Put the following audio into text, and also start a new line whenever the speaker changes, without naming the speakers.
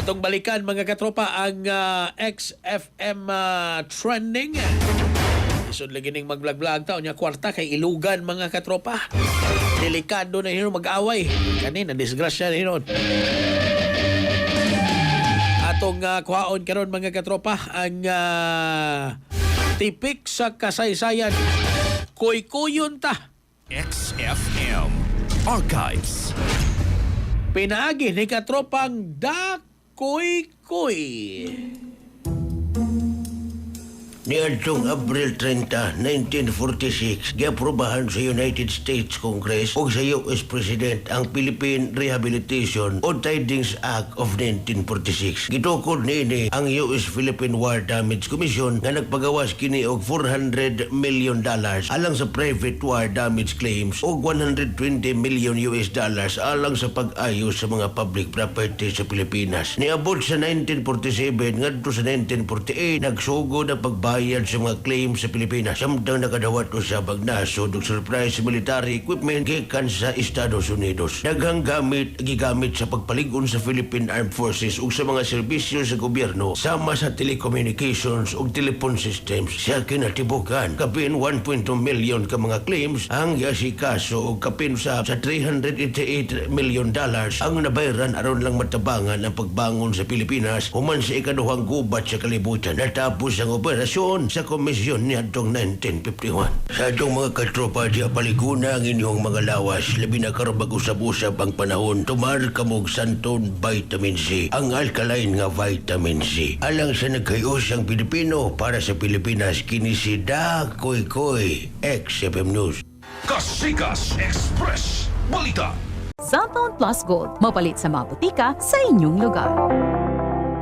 Atong balikan mga katropa ang XFM trending. Isod lagi ning mag-vlog-vlog taon niya kwarta kay ilugan mga katropa. Delikado na hinon mag-away. Kanina disgrasya na hinon. Atong kuhaon karon mga katropa ang tipik sa kasaysayan. Kuy-kuyon ta.
XFM Archives.
Pinaagi ni katropang Dakoy-koy.
Niadtong Abril 30, 1946, giaprobahan sa United States Congress o sa US President ang Philippine Rehabilitation o Tidings Act of 1946. Gitukod niini ang US-Philippine War Damage Commission nga nagpagawas kini og $400 million alang sa private war damage claims o $120 million alang sa pag-ayos sa mga public property sa Pilipinas. Niabot sa 1947 ngadto sa 1948 nagsugod ang pagbayad sa mga claims sa Pilipinas. Samtang nakadawat usab nasod og surprise military equipment gikan sa Estados Unidos. Daghang gigamit sa pagpaligon sa Philippine Armed Forces ug sa mga serbisyo sa gobyerno sama sa telecommunications ug telephone systems. Sa kinatibukan, kapin 1.2 million ka mga claims ang giasikaso ug kapin sa $388 million ang nabayaran aron lang matabangan ang pagbangon sa Pilipinas human sa ikaduhang gubat sa kalibutan. Natapos ang operasyon sa komisyon ni atong 1951. Sa atong mga katropa diya paliguna ang inyong mga lawas, labi na karabag usab-usab ang panahon, tumar kamog santon vitamin C, ang alkaline nga vitamin C. Alang sa nagkayos ang Pilipino para sa Pilipinas, kini si Dakoy-koy, XFM News.
Kasikas Express Balita.
Cellphone Plus Gold, mapalit sa mga butika sa inyong lugar.